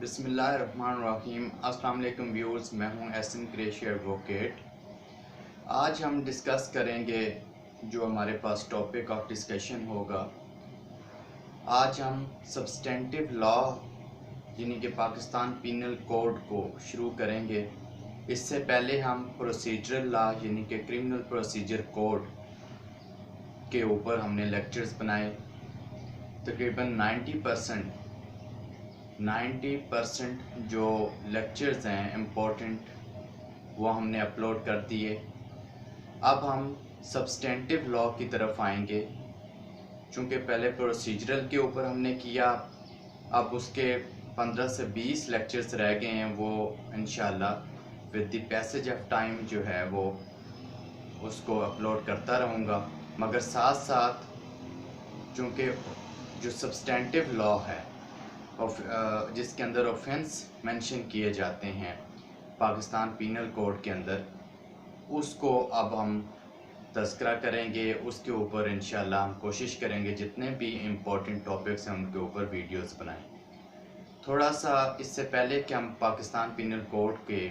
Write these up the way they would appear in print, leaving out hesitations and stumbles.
بسم اللہ الرحمن الرحیم۔ السلام علیکم ویورز، میں ہوں احسن قریشی ایڈوکیٹ۔ آج ہم ڈسکس کریں گے جو ہمارے پاس ٹاپک آف ڈسکشن ہوگا۔ آج ہم سبسٹینٹیو لا یعنی کہ پاکستان پینل کوڈ کو شروع کریں گے۔ اس سے پہلے ہم پروسیجرل لا یعنی کہ کرمنل پروسیجر کوڈ کے اوپر ہم نے لیکچرز بنائے۔ تقریباً 90% جو لیکچرز ہیں امپورٹنٹ وہ ہم نے اپلوڈ کر دیے۔ اب ہم سبسٹینٹیو لا کی طرف آئیں گے، چونکہ پہلے پروسیجرل کے اوپر ہم نے کیا، اب اس کے 15 سے 20 لیکچرز رہ گئے ہیں، وہ انشاءاللہ with the passage of time جو ہے وہ اس کو اپلوڈ کرتا رہوں گا۔ مگر ساتھ ساتھ چونکہ جو سبسٹینٹیو لا ہے جس کے اندر اوفینس مینشن کیے جاتے ہیں پاکستان پینل کوڈ کے اندر، اس کو اب ہم تذکرہ کریں گے۔ اس کے اوپر انشاءاللہ ہم کوشش کریں گے جتنے بھی امپورٹنٹ ٹاپکس ہیں ان کے اوپر ویڈیوز بنائیں۔ تھوڑا سا اس سے پہلے کہ ہم پاکستان پینل کوڈ کے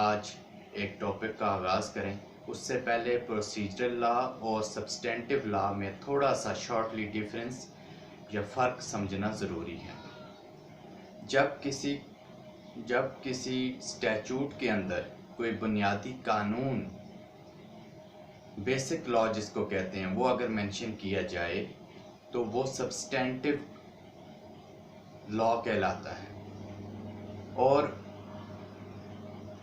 آج ایک ٹاپک کا آغاز کریں، اس سے پہلے پروسیجرل لا اور سبسٹینٹیو لا میں تھوڑا سا شارٹلی ڈیفرنس یا فرق سمجھنا ضروری ہے۔ جب کسی اسٹیچوٹ کے اندر کوئی بنیادی قانون، بیسک لا جس کو کہتے ہیں، وہ اگر مینشن کیا جائے تو وہ سبسٹینٹیو لا کہلاتا ہے، اور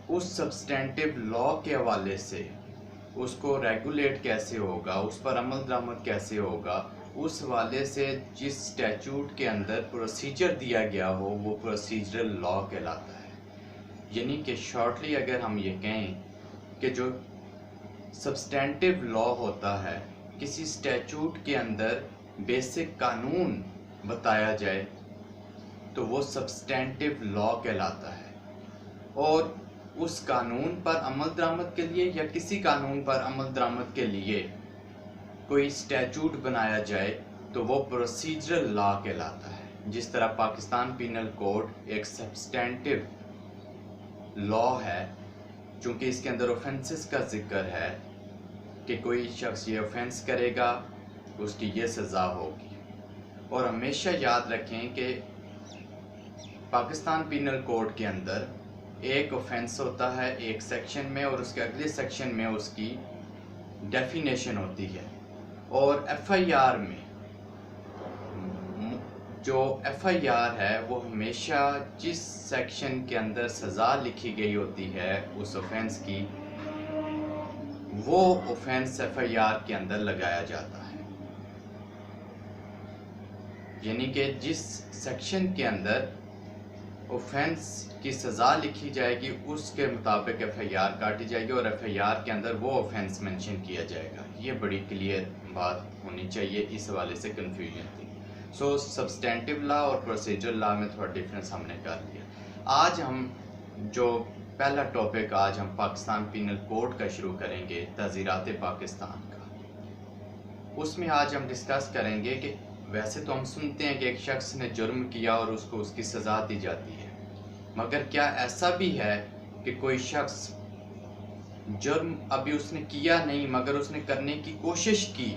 اس سبسٹینٹیو لا کے حوالے سے اس کو ریگولیٹ کیسے ہوگا، اس پر عمل درآمد کیسے ہوگا، اس حوالے سے جس اسٹیچوٹ کے اندر پروسیجر دیا گیا ہو وہ پروسیجرل لا کہلاتا ہے۔ یعنی کہ شارٹلی اگر ہم یہ کہیں کہ جو سبسٹینٹیو لا ہوتا ہے، کسی اسٹیچوٹ کے اندر بیسک قانون بتایا جائے تو وہ سبسٹینٹیو لا کہلاتا ہے، اور اس قانون پر عمل درآمد کے لیے یا کسی قانون پر عمل درآمد کے لیے کوئی اسٹیچوٹ بنایا جائے تو وہ پروسیجرل لا کہلاتا ہے۔ جس طرح پاکستان پینل کوڈ ایک سبسٹینٹیو لا ہے، چونکہ اس کے اندر اوفینسز کا ذکر ہے کہ کوئی شخص یہ اوفینس کرے گا اس کی یہ سزا ہوگی۔ اور ہمیشہ یاد رکھیں کہ پاکستان پینل کوڈ کے اندر ایک اوفینس ہوتا ہے ایک سیکشن میں، اور اس کے اگلے سیکشن میں اس کی ڈیفینیشن ہوتی ہے، اور ایف آئی آر میں جو ایف آئی آر ہے وہ ہمیشہ جس سیکشن کے اندر سزا لکھی گئی ہوتی ہے اس اوفینس کی، وہ اوفینس ایف آئی آر کے اندر لگایا جاتا ہے۔ یعنی کہ جس سیکشن کے اندر اوفینس کی سزا لکھی جائے گی اس کے مطابق ایف آئی آر کاٹی جائے گی، اور ایف آئی آر کے اندر وہ اوفینس مینشن کیا جائے گا۔ یہ بڑی کلیئر بات ہونی چاہیے، اس حوالے سے کنفیوژن تھی۔ سو سبسٹینٹیو لا اور پروسیجرل لا میں تھوڑا ڈفرینس ہم نے کر لیا۔ آج ہم جو پہلا ٹاپک آج ہم پاکستان پینل کوڈ کا شروع کریں گے، تعزیرات پاکستان کا، اس میں آج ہم ڈسکس کریں گے کہ ویسے تو ہم سنتے ہیں کہ ایک شخص نے جرم کیا اور اس کو اس کی سزا دی جاتی ہے، مگر کیا ایسا بھی ہے کہ کوئی شخص جرم ابھی اس نے کیا نہیں مگر اس نے کرنے کی کوشش کی،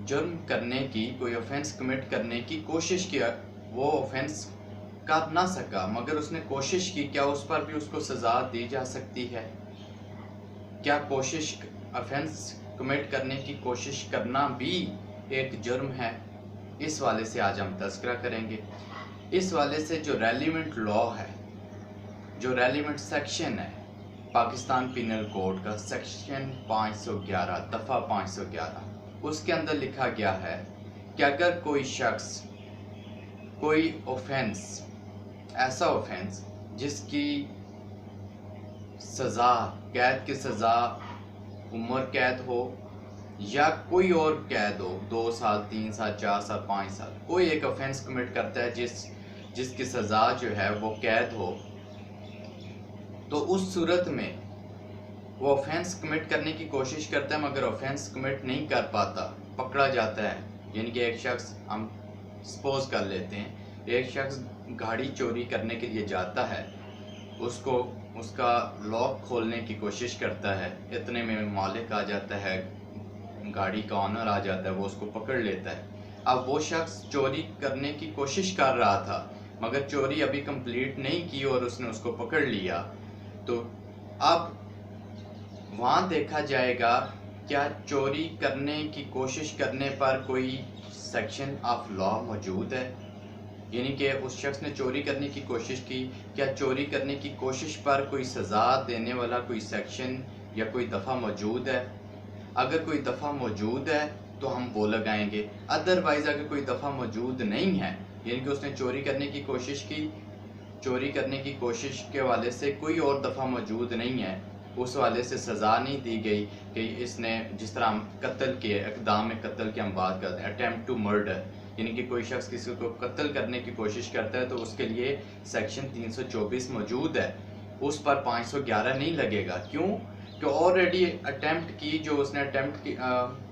جرم کرنے کی، کوئی اوفینس کمٹ کرنے کی کوشش کیا، وہ اوفینس کر نہ سکا مگر اس نے کوشش کی، کیا اس پر بھی اس کو سزا دی جا سکتی ہے؟ کیا کوشش، اوفینس کمٹ کرنے کی کوشش کرنا بھی ایک جرم ہے؟ اس والے سے آج ہم تذکرہ کریں گے۔ اس والے سے جو ریلیونٹ لا ہے، جو ریلیونٹ سیکشن ہے پاکستان پینل کوڈ کا، سیکشن 511 دفعہ 511، اس کے اندر لکھا گیا ہے کہ اگر کوئی شخص کوئی اوفینس، ایسا اوفینس جس کی سزا، قید کی سزا، عمر قید ہو یا کوئی اور قید ہو، 2 سال 3 سال 4 سال 5 سال، کوئی ایک اوفینس کمٹ کرتا ہے جس کی سزا جو ہے وہ قید ہو، تو اس صورت میں وہ اوفینس کمٹ کرنے کی کوشش کرتا ہے مگر اوفینس کمٹ نہیں کر پاتا، پکڑا جاتا ہے۔ یعنی کہ ایک شخص، ہم سپوز کر لیتے ہیں ایک شخص گاڑی چوری کرنے کے لیے جاتا ہے، اس کو اس کا لاک کھولنے کی کوشش کرتا ہے، اتنے میں مالک آ جاتا ہے، گاڑی کا آنر آ جاتا ہے، وہ اس کو پکڑ لیتا ہے۔ اب وہ شخص چوری کرنے کی کوشش کر رہا تھا مگر چوری ابھی کمپلیٹ نہیں کی اور اس نے اس کو پکڑ لیا، تو اب وہاں دیکھا جائے گا کیا چوری کرنے کی کوشش کرنے پر کوئی سیکشن آف لا موجود ہے، یعنی کہ اس شخص نے چوری کرنے کی کوشش کی، کیا چوری کرنے کی کوشش پر کوئی سزا دینے والا کوئی سیکشن یا کوئی دفعہ موجود ہے؟ اگر کوئی دفعہ موجود ہے تو ہم وہ لگائیں گے، ادروائز اگر کوئی دفعہ موجود نہیں ہے، یعنی کہ اس نے چوری کرنے کی کوشش کی، چوری کرنے کی کوشش کے حوالے سے کوئی اور دفعہ موجود نہیں ہے، اس حوالے سے سزا نہیں دی گئی کہ اس نے جس طرح ہم قتل کے اقدام قتل کی ہم بات کرتے ہیں، اٹیمپٹ ٹو مرڈر، یعنی کہ کوئی شخص کسی کو قتل کرنے کی کوشش کرتا ہے تو اس کے لیے سیکشن 324 موجود ہے، اس پر 511 نہیں لگے گا۔ کیوں کہ آلریڈی اٹیمپٹ کی، جو اس نے اٹیمپٹ کی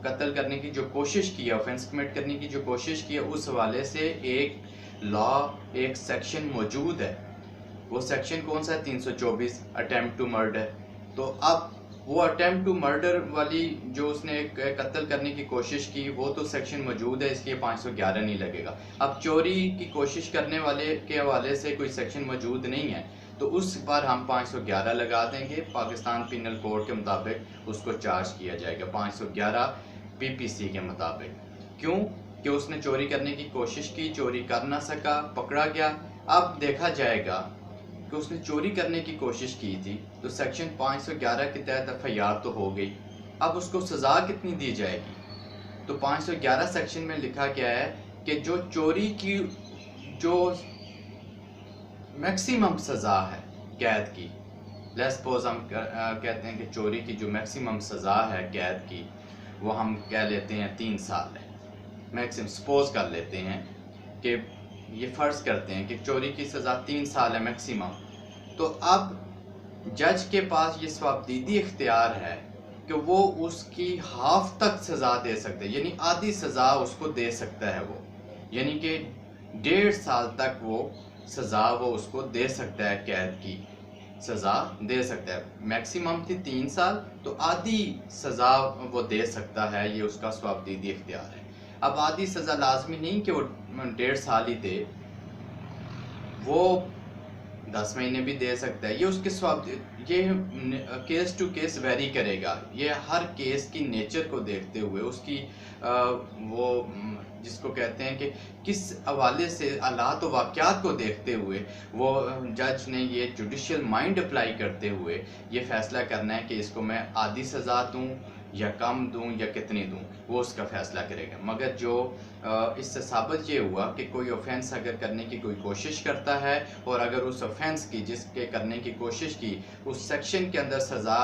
قتل کرنے کی جو کوشش کی ہے، آفینس کمٹ کرنے کی جو کوشش کی ہے، اس حوالے سے ایک لا، ایک سیکشن موجود ہے۔ وہ سیکشن کون سا ہے؟ 324 اٹیمپٹ ٹو مرڈر۔ تو اب وہ اٹیمپٹ ٹو مرڈر والی جو اس نے قتل کرنے کی کوشش کی وہ تو سیکشن موجود ہے، اس لیے 511 نہیں لگے گا۔ اب چوری کی کوشش کرنے والے کے حوالے سے کوئی سیکشن موجود نہیں ہے تو اس پر ہم 511 لگا دیں گے، پاکستان پینل کوڈ کے مطابق اس کو چارج کیا جائے گا 511 PPC کے مطابق۔ کیوں کہ اس نے چوری کرنے کی کوشش کی، چوری کر نہ سکا، پکڑا گیا۔ اب دیکھا جائے گا کہ اس نے چوری کرنے کی کوشش کی تھی تو سیکشن 511 کے تحت FIR تو ہو گئی، اب اس کو سزا کتنی دی جائے گی؟ تو 511 سیکشن میں لکھا گیا ہے کہ جو چوری کی جو میکسیمم سزا ہے قید کی، لیٹس سپوز ہم کہتے ہیں کہ چوری کی جو میکسیمم سزا ہے قید کی وہ ہم کہہ لیتے ہیں 3 سال ہے، میکسیمم سپوز کر لیتے ہیں کہ یہ فرض کرتے ہیں کہ چوری کی سزا 3 سال ہے میکسیمم، تو اب جج کے پاس یہ ثوابدیدی اختیار ہے کہ وہ اس کی ہاف تک سزا دے سکتے ہیں، یعنی آدھی سزا اس کو دے سکتا ہے وہ، یعنی کہ 1.5 سال تک وہ سزا وہ اس کو دے سکتا ہے، قید کی سزا دے سکتا ہے۔ میکسیمم تھی 3 سال تو آدھی سزا وہ دے سکتا ہے، یہ اس کا ثوابدیدی اختیار ہے۔ اب آدھی سزا لازمی نہیں کہ وہ 1.5 سال ہی دے، وہ 10 مہینے بھی دے سکتا ہے، یہ اس کے یہ کیس ٹو کیس ویری کرے گا، یہ ہر کیس کی نیچر کو دیکھتے ہوئے، اس کی وہ جس کو کہتے ہیں کہ کس حوالے سے حالات و واقعات کو دیکھتے ہوئے وہ جج نے یہ جوڈیشل مائنڈ اپلائی کرتے ہوئے یہ فیصلہ کرنا ہے کہ اس کو میں آدھی سزا دوں یا کم دوں یا کتنی دوں، وہ اس کا فیصلہ کرے گا۔ مگر جو اس سے ثابت یہ ہوا کہ کوئی آفینس اگر کرنے کی کوئی کوشش کرتا ہے اور اگر اس آفینس کی جس کے کرنے کی کوشش کی اس سیکشن کے اندر سزا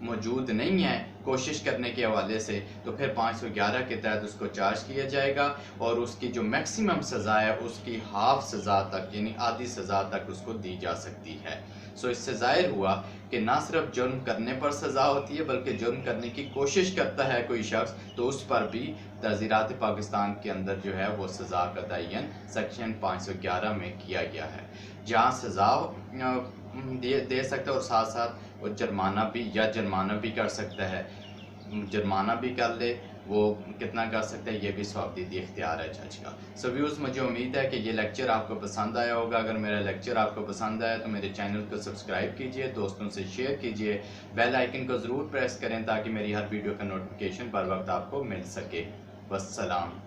موجود نہیں ہے کوشش کرنے کے حوالے سے، تو پھر 511 کے تحت اس کو چارج کیا جائے گا اور اس کی جو میکسیمم سزا ہے اس کی ہاف سزا تک یعنی آدھی سزا تک اس کو دی جا سکتی ہے۔ سو اس سے ظاہر ہوا کہ نہ صرف جرم کرنے پر سزا ہوتی ہے بلکہ جرم کرنے کی کوشش کرتا ہے کوئی شخص تو اس پر بھی تعزیرات پاکستان کے اندر جو ہے وہ سزا کا تعین سیکشن 511 میں کیا گیا ہے، جہاں سزا دے سکتا ہے اور ساتھ ساتھ وہ جرمانہ بھی کر سکتا ہے، جرمانہ بھی کر لے، وہ کتنا کر سکتا ہے یہ بھی ثوابدیدی اختیار ہے جج کا۔ سو ویورز، مجھے امید ہے کہ یہ لیکچر آپ کو پسند آیا ہوگا۔ اگر میرا لیکچر آپ کو پسند آیا تو میرے چینل کو سبسکرائب کیجئے، دوستوں سے شیئر کیجئے، بیل آئیکن کو ضرور پریس کریں تاکہ میری ہر ویڈیو کا نوٹیفیکیشن بر وقت آپ کو مل سکے۔ والسلام۔